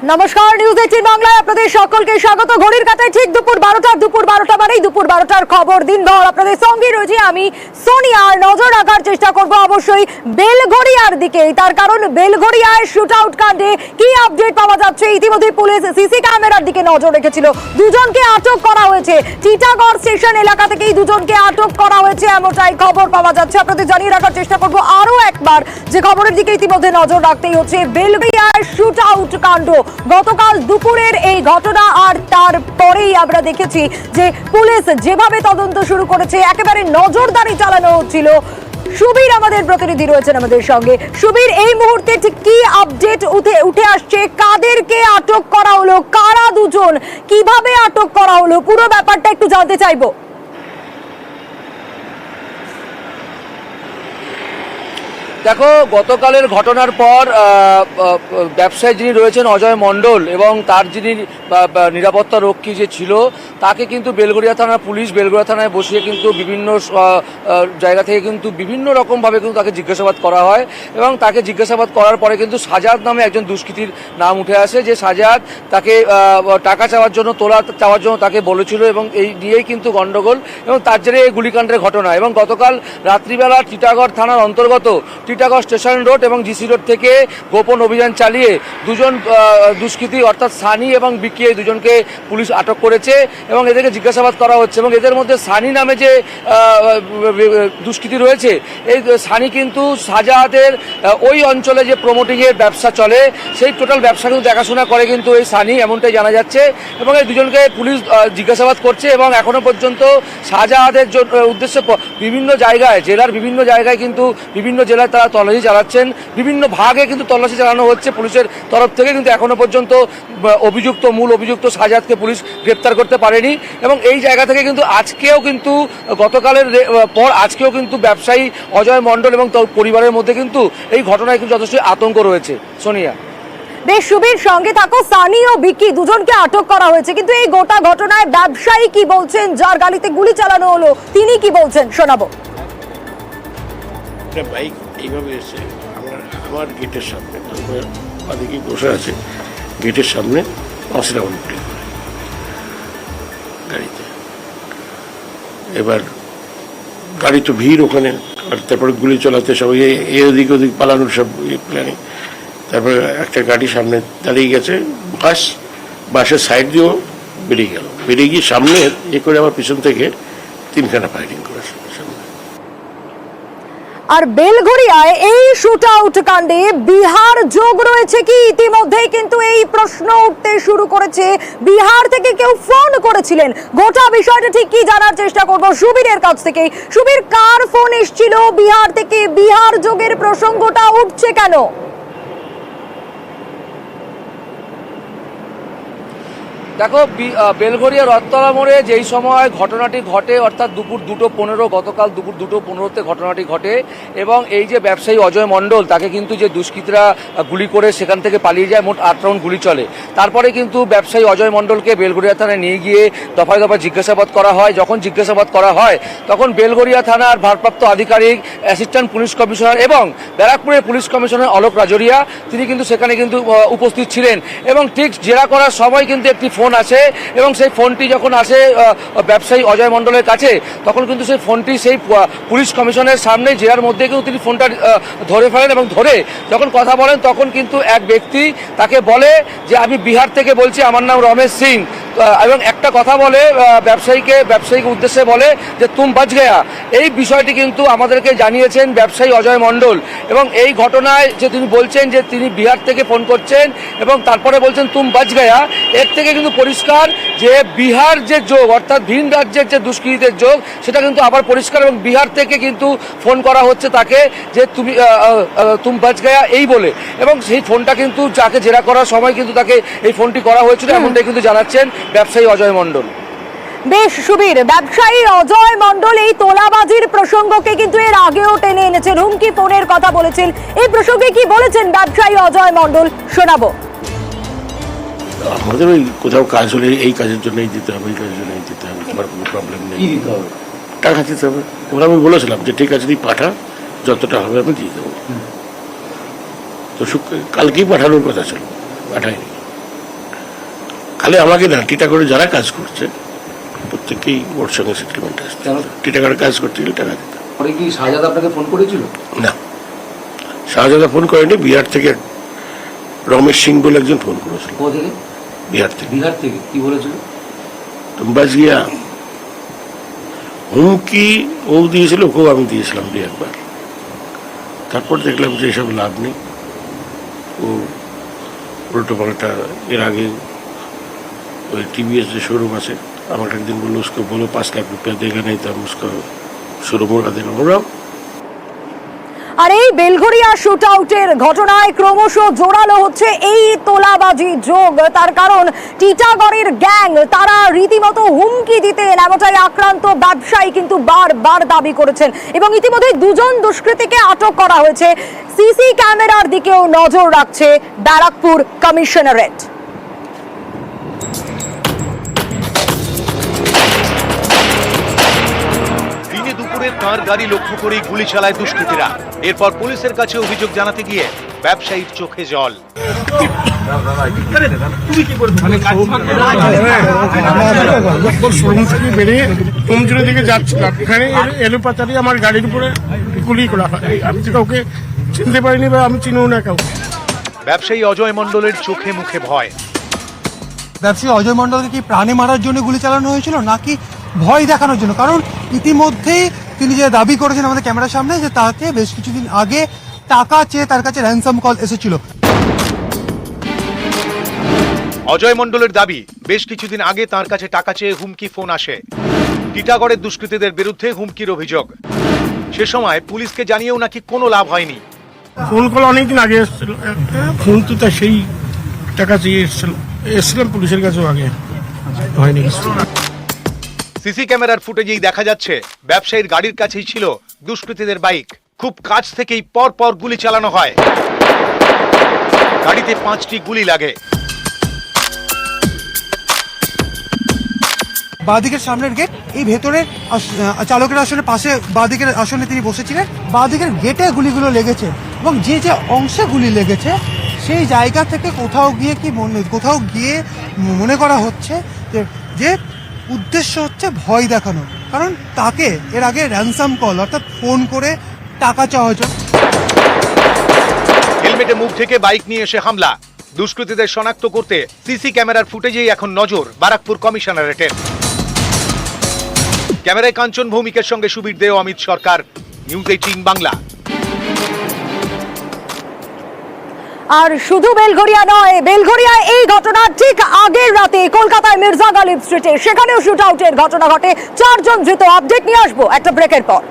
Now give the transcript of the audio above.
নমস্কার, নিউজ 18 বাংলায় আপনাদের সকলকে স্বাগত। ঘড়ির কাঁটায় ঠিক দুপুর 12টা মানেই দুপুর 12টার খবর। দিনভর আপনাদের সঙ্গে রয়েছে আমি সোনিয়া। আর নজর রাখার চেষ্টা করব অবশ্যই বেলঘড়িয়ার দিকে, তার কারণ বেলঘড়িয়ায় শুট আউট কাণ্ডে কি আপডেট পাওয়া যাচ্ছে। ইতিমধ্যে পুলিশ সিসি ক্যামেরার দিকে নজর রেখেছিল, দুজনকে আটক করা হয়েছে। টিটাগড় স্টেশন এলাকা থেকেই দুজনকে আটক করা হয়েছে, এমনটাই খবর পাওয়া যাচ্ছে। আপনাদের জানিয়ে রাখার চেষ্টা করব আরো একবার যে খবরের দিকে ইতিমধ্যে নজর রাখতেই হচ্ছে। বেলঘড়িয়ায় শুট আউট কাণ্ড, গতকাল দুপুরের এই ঘটনা। আর তারপরেই আমরা দেখেছি যে পুলিশ যেভাবে তদন্ত শুরু করেছে, একেবারে নজরদারি চালানো হচ্ছিল। সুবীর আমাদের প্রতিনিধি রয়েছেন আমাদের সঙ্গে। সুবীর, এই মুহূর্তে ঠিক কি আপডেট উঠে আসছে? কাদেরকে আটক করা হলো, কারা দুজন, কিভাবে আটক করা হলো, পুরো ব্যাপারটা একটু জানতে চাইবো। দেখো, গতকালের ঘটনার পর ব্যবসায়ী যিনি রয়েছেন অজয় মণ্ডল এবং তার যিনি নিরাপত্তা রক্ষী যে ছিল, তাকে কিন্তু বেলঘড়িয়া থানার পুলিশ বেলঘড়িয়া থানায় বসিয়ে কিন্তু বিভিন্ন জায়গা থেকে কিন্তু বিভিন্ন রকমভাবে কিন্তু তাকে জিজ্ঞাসাবাদ করা হয়। এবং তাকে জিজ্ঞাসাবাদ করার পরে কিন্তু সাজাদ নামে একজন দুষ্কৃতীর নাম উঠে আসে, যে সাজাদ তাকে টাকা চাওয়ার জন্য, তোলা চাওয়ার জন্য তাকে বলেছিল, এবং এই নিয়েই কিন্তু গণ্ডগোল এবং তার জেরে এই গুলিকাণ্ডের ঘটনা। এবং গতকাল রাত্রিবেলা টিটাগড় থানার অন্তর্গত টিটাগড় স্টেশন রোড এবং জিসি রোড থেকে গোপন অভিযান চালিয়ে দুজন দুষ্কৃতী অর্থাৎ সানি এবং বিকি, এই দুজনকে পুলিশ আটক করেছে এবং এদেরকে জিজ্ঞাসাবাদ করা হচ্ছে। এবং এদের মধ্যে সানি নামে যে দুষ্কৃতী রয়েছে, এই সানি কিন্তু সাজাদের ওই অঞ্চলে যে প্রমোটিংয়ের ব্যবসা চলে, সেই টোটাল ব্যবসা কিন্তু দেখাশোনা করে কিন্তু এই সানি, এমনটাই জানা যাচ্ছে। এবং এই দুজনকে পুলিশ জিজ্ঞাসাবাদ করছে এবং এখনো পর্যন্ত শাহজাহাদের উদ্দেশ্যে বিভিন্ন জায়গায়, জেলার বিভিন্ন জায়গায় কিন্তু বিভিন্ন জেলায় তারা তল্লাশি চালাচ্ছেন, বিভিন্ন ভাগে কিন্তু তল্লাশি চালানো হচ্ছে পুলিশের তরফ থেকে, কিন্তু এখনো পর্যন্ত মূল অভিযুক্ত শাহজাদকে পুলিশ গ্রেপ্তার করতে পারেনি। এবং এই জায়গা থেকে কিন্তু আজকেও কিন্তু গতকালের পর আজকেও কিন্তু ব্যবসায়ী অজয় মণ্ডল এবং তার পরিবারের মধ্যে কিন্তু এই ঘটনায় কিন্তু যথেষ্ট আতঙ্ক রয়েছে। সোনিয়া, বেশ, সুবীর সঙ্গে থাকো। সানি ও বিকি দুজনকে আটক করা হয়েছে, কিন্তু এই গোটা ঘটনায় ব্যবসায়ী কি বলছেন, যার গাড়িতে গুলি চালানো হলো, তিনি কি বলছেন শোনাবো। বাইক এইভাবে এসে আমার গেটের সামনে, ওদিকে বসে আছে গেটের সামনে, অসিরা উল্টে গাড়িতে। এবার গাড়ি তো ভিড় ওখানে, আর তারপরে গুলি চালাতে সবাই এদিক ওদিক পালানোর সব প্ল্যানিং। তারপরে একটা গাড়ি সামনে দাঁড়িয়ে গেছে, বাসের সাইড দিয়েও বেরিয়ে গেল, বেরিয়ে গিয়ে সামনে করে আবার পিছন থেকে 3খানা ফায়ারিং করেছে। আর বেলঘড়িয়ায় এই শুট আউট কাণ্ডে বিহার যোগ রয়েছে কি? ইতিমধ্যেই কিন্তু এই প্রশ্ন উঠতে শুরু করেছে। বিহার থেকে কেউ ফোন করেছিলেন, গোটা বিষয়টা ঠিক কি জানার চেষ্টা করব সুবীরের কাছ থেকে। সুবীর, কার ফোন এসেছিল বিহার থেকে? বিহার যোগের প্রসঙ্গটা উঠছে কেন? দেখো, বেলঘড়িয়া রথতলা মোড়ে যেই সময় ঘটনাটি ঘটে, অর্থাৎ দুপুর 2:15, গতকাল দুপুর 2:15-তে ঘটনাটি ঘটে। এবং এই যে ব্যবসায়ী অজয় মণ্ডল, তাকে কিন্তু যে দুষ্কৃতীরা গুলি করে সেখান থেকে পালিয়ে যায়, মোট 8 রাউন্ড গুলি চলে। তারপরে কিন্তু ব্যবসায়ী অজয় মণ্ডলকে বেলঘড়িয়া থানায় নিয়ে গিয়ে দফায় দফায় জিজ্ঞাসাবাদ করা হয়। যখন জিজ্ঞাসাবাদ করা হয় তখন বেলঘড়িয়া থানার ভারপ্রাপ্ত আধিকারিক অ্যাসিস্ট্যান্ট পুলিশ কমিশনার এবং ব্যারাকপুরের পুলিশ কমিশনার অলোক রাজরিয়া, তিনি কিন্তু সেখানে কিন্তু উপস্থিত ছিলেন। এবং ঠিক জেরা করার সময় কিন্তু একটি ফোন আসে, এবং সেই ফোনটি যখন আসে ব্যবসায়ী অজয় মণ্ডলের কাছে, তখন কিন্তু সেই ফোনটি সেই পুলিশ কমিশনের সামনে জেরার মধ্যে কিন্তু তিনি ফোনটা ধরে ফেলেন। এবং ধরে যখন কথা বলেন, তখন কিন্তু এক ব্যক্তি তাকে বলে যে আমি বিহার থেকে বলছি, আমার নাম রমেশ সিং। এবং একটা কথা বলে ব্যবসায়ীকে উদ্দেশ্যে বলে যে তুম বাচ গয়া। এই বিষয়টি কিন্তু আমাদেরকে জানিয়েছেন ব্যবসায়ী অজয় মণ্ডল। এবং এই ঘটনায় যে তিনি বলছেন যে তিনি বিহার থেকে ফোন করছেন এবং তারপরে বলছেন তুম বাচ গয়া, এর থেকে কিন্তু পরিষ্কার যে বিহার যে যোগ, অর্থাৎ ভিন রাজ্যের যে দুষ্কৃতীদের যোগ, সেটা কিন্তু আবার পরিষ্কার। এবং বিহার থেকে কিন্তু ফোন করা হচ্ছে তাকে যে তুম বাচ গয়া এই বলে। এবং সেই ফোনটা কিন্তু যাকে জেরা করার সময় কিন্তু তাকে এই ফোনটি করা হয়েছিল, এমনটাই কিন্তু জানাচ্ছেন ব্যবসায়ী অজয় মণ্ডল। বেশ সুবীর, ব্যবসায়ী অজয় মণ্ডল এই তোলাবাজির প্রসঙ্গকে কিন্তু এর আগেও টেনে এনেছেন, হুমকি ফোনের কথা বলেছেন। এই প্রসঙ্গে কি বলেছেন ব্যবসায়ী অজয় মণ্ডল শোনাবো। আমাদের ওই কোথাও কাজ হলে এই কাজের জন্যই দিতে হবে, এই কাজের জন্যই দিতে হবে, আমার কোনো প্রবলেম নেই, টাকা দিতে হবে। ওরা আমি বলেছিলাম যে ঠিক আছে তুই পাঠা, যতটা হবে আমি দিয়ে দেবো। তো কালকেই পাঠানোর কথা ছিল, পাঠাইনি। খালি আমাকে না, টিটাগড়ে যারা কাজ করছে প্রত্যেকেই ওর সঙ্গে সেটেলমেন্ট আসছে। টিটাগড়ে কাজ করতে গেলে টাকা দিতে। পরে কি শাহজাদা আপনাকে ফোন করেছিল? না, শাহজাদা ফোন করেনি, বিহার থেকে রমেশ সিং বলে একজন ফোন করেছিল। কোথা থেকে? বিহার থেকে। বিহার থেকে কি বলেছিল? তুমি বাস গিয়া হুমকি ও দিয়েছিল, ওকেও আমি দিয়েছিলাম 2 একবার। তারপর দেখলাম যে এসব লাভ নেই, ও উল্টো পাল্টা। এর আগে ওই टीवीएस जो शोरूम আছে, আমাকে একদিন বললো उसको बोलो 5 लाख रुपया देगा नहीं तो हम उसको शोरूम उड़ा देगा। बोला আর এই বেলঘরিয়া শুট আউটের ঘটনায় ক্রমশ জোরালো হচ্ছে এই তোলাবাজি যোগ। তার কারণ টিটাগড়ের গ্যাং তারা রীতিমতো হুমকি দিতেন, এমনটাই আক্রান্ত ব্যবসায়ী কিন্তু বারবার দাবি করেছেন। এবং ইতিমধ্যে 2 জন দুষ্কৃতীকে আটক করা হয়েছে। সিসি ক্যামেরার দিকেও নজর রাখছে ব্যারাকপুর কমিশনারেট। তার গাড়ি লক্ষ্য করেই গুলি চালায় দুষ্কৃতীরা। এরপর পুলিশের কাছে অভিযোগ জানাতে গিয়ে ব্যবসায়ীর চোখে জল। শোরুম থেকে বেরিয়ে কুমজুরের দিকে যাচ্ছিলাম, এখানে এলোপাতারি আমার গাড়ির উপরে গুলি করা হয়। আমি তো কাউকে চিনতে পারিনি বা আমি চিনিও না কাউকে। ব্যবসায়ী অজয় মণ্ডলের চোখে মুখে ভয়। ব্যবসায়ী অজয় মণ্ডলকে কি প্রাণে মারার জন্য গুলি চালানো হয়েছিল নাকি ভয় দেখানোর জন্য? কারণ ইতিমধ্যেই তিনি যে দাবি করেছেন আমাদের ক্যামেরার সামনে যে তাকে বেশ কিছুদিন আগে টাকা চেয়ে তার কাছে র্যানসাম কল এসেছিল। অজয় মণ্ডলের দাবি, বেশ কিছুদিন আগে তার কাছে টাকা চেয়ে হুমকি ফোন আসে। টিটাগড়ের দুষ্কৃতীদের বিরুদ্ধে হুমকির অভিযোগ। সে সময় পুলিশকে জানিয়েও নাকি কোনো লাভ হয়নি। ফোন কল অনেকদিন আগে এসেছিল, ফোন তো তা সেই টাকা চেয়ে এসেছিলাম পুলিশের কাছেও, আগে হয়নি কিছু। সিসি ক্যামেরার ফুটেজেই দেখা যাচ্ছে ব্যবসায়ীর গাড়ির কাছেই ছিল দুষ্কৃতীদের বাইক। খুব কাছ থেকেই পর পর গুলি চালানো হয়। গাড়িতে 5টি গুলি লাগে। বাঁদিকের সামনের গেট, এই ভেতরে চালকের আসনের পাশে বাঁদিকের আসনে তিনি বসেছিলেন। বাঁদিকের গেটে গুলিগুলো লেগেছে এবং যে যে অংশে গুলি লেগেছে সেই জায়গা থেকে কোথাও গিয়ে মনে করা হচ্ছে যে উদ্দেশ্য হচ্ছে ভয় দেখানো। কারণ তাকে এর আগে র্যানসাম কল অর্থাৎ ফোন করে টাকা চাওয়া হয়েছে। হেলমেটে মুখ থেকে বাইক নিয়ে এসে হামলা। দুষ্কৃতীদের শনাক্ত করতে সিসি ক্যামেরার ফুটেজেই এখন নজর ব্যারাকপুর কমিশনারেটের। ক্যামেরায় কাঞ্চন ভৌমিকের সঙ্গে সুবীর দে, অমিত সরকার, নিউজ 18 বাংলা। আর শুধু বেলঘরিয়া নয়, বেলঘরিয়ায় এই ঘটনা ঠিক আগের রাতে কলকাতায় মির্জা গালিব স্ট্রিটে সেখানেও শুট আউটের ঘটনা ঘটে। 4 জন ধৃত। আপডেট নিয়ে আসবো একটা ব্রেকের পর।